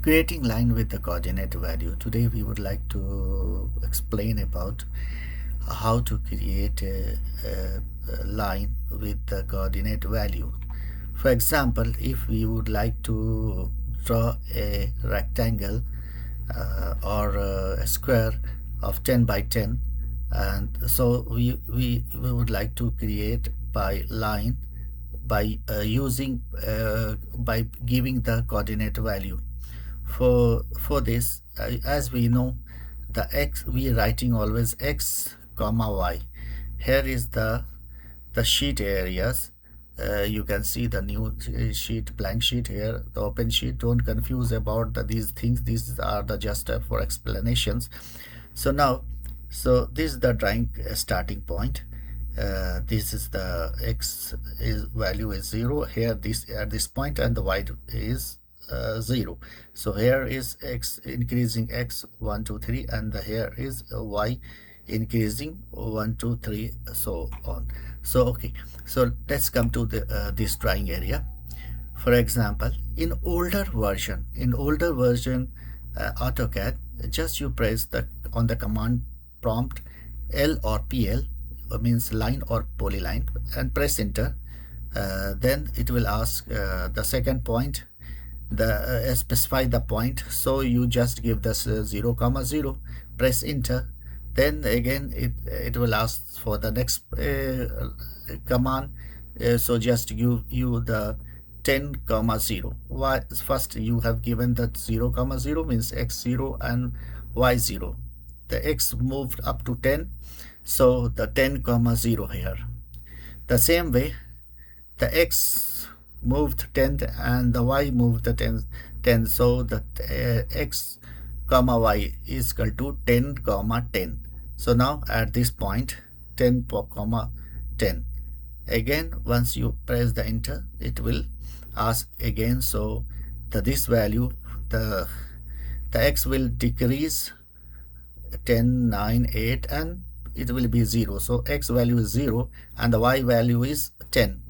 Creating line with the coordinate value. Today we would like to explain about how to create a line with the coordinate value. For example, if we would like to draw a rectangle or a square of 10 by 10, and so we would like to create by line by giving the coordinate value. For this, as we know, the x we are writing always x comma y. Here is the sheet areas. You can see the new sheet, blank sheet here, the open sheet. Don't confuse about these things. These are the just for explanations. So now, so this is the drawing starting point. This is the x is value is 0 here, this at this point, and the y is 0. So here is x increasing x 1 2 3, and the here is y increasing 1 2 3, so on. So okay, so let's come to the this drawing area. For example, in older version AutoCAD, just you press the on the command prompt L or PL, means line or polyline, and press enter. Then it will ask the second point, the specify the point. So you just give this 0 comma 0, press enter. Then again it will ask for the next command. So just give you the 10 comma 0. Why first you have given that 0 comma 0 means x0 and y0. The x moved up to 10, so the 10 comma 0 here. The same way, the x moved 10 and the y moved the 10, so the x comma y is equal to 10 comma 10. So now at this point 10 comma 10. Again, once you press the enter, it will ask again. So this value, the x will decrease 10 9 8, and it will be 0. So x value is 0 and the y value is 10.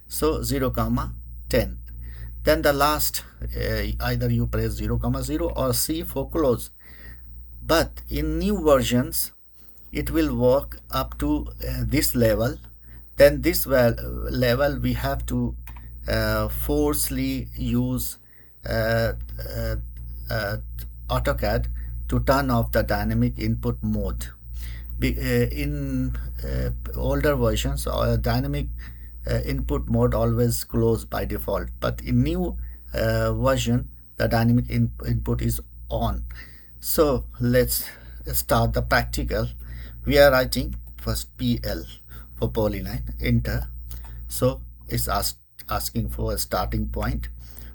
So 0 comma 10. Then the last, either you press 0 comma 0 or C for close. But in new versions it will work up to this level. Then this level we have to forcefully use AutoCAD to turn off the dynamic input mode. In older versions, dynamic input mode always closed by default, but in new version the dynamic input is on. So let's start the practical. We are writing first PL for polyline, enter. So it's asking for a starting point.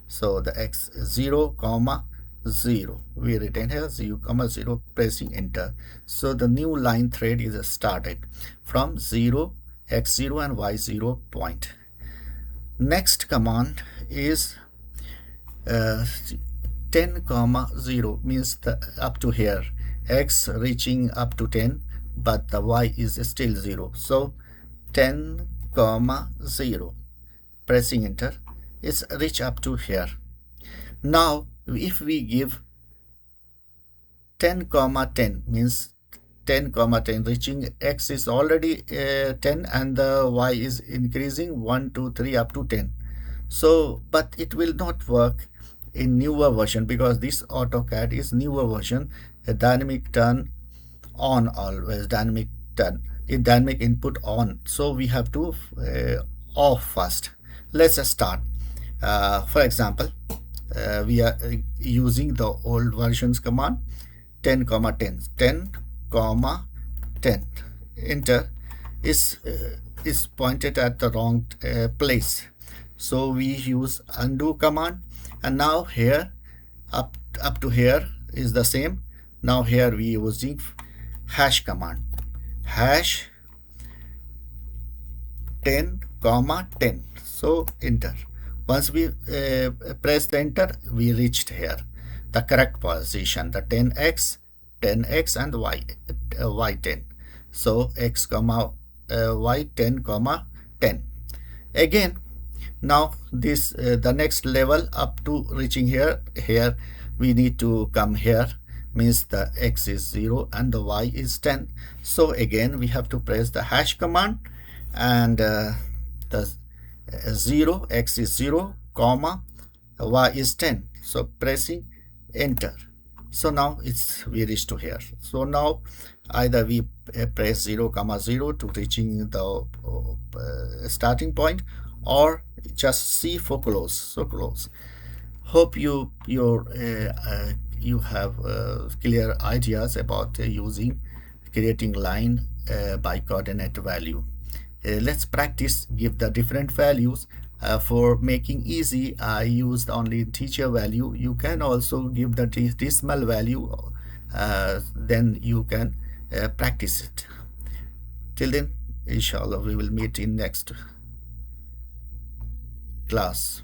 So the x 0 comma 0, we written here 0 comma 0, pressing enter. So the new line thread is started from 0 x0 and y0 point. Next command is 10 comma 0, means the up to here, x reaching up to 10 but the y is still 0. So 10 comma 0, pressing enter, is reach up to here. Now if we give 10 comma 10, means 10 comma 10, reaching x is already 10 and the y is increasing 1 2 3 up to 10. So but it will not work in newer version, because this AutoCAD is newer version. A dynamic turn on, always dynamic turn, dynamic input on. So we have to off first. Let's start. For example, we are using the old versions command 10 comma 10, 10 comma 10, enter. Is pointed at the wrong place, so we use undo command. And now here up to here is the same. Now here we using hash command, hash 10 comma 10, so enter. Once we press the enter, we reached here the correct position, the 10x and y 10. So x comma y 10 comma 10. Again Now this the next level up to reaching here we need to come here, means the x is 0 and the y is 10. So again we have to press the hash command, and the 0, x is 0 comma y is 10, so pressing enter. So now we reach to here. So now either we press 0 comma 0 to reaching the starting point, or just C for close. So close. Hope you have clear ideas about using creating line by coordinate value. Let's practice give the different values. For making easy, I used only integer value. You can also give the decimal value, then you can practice it. Till then, inshallah, we will meet in next class.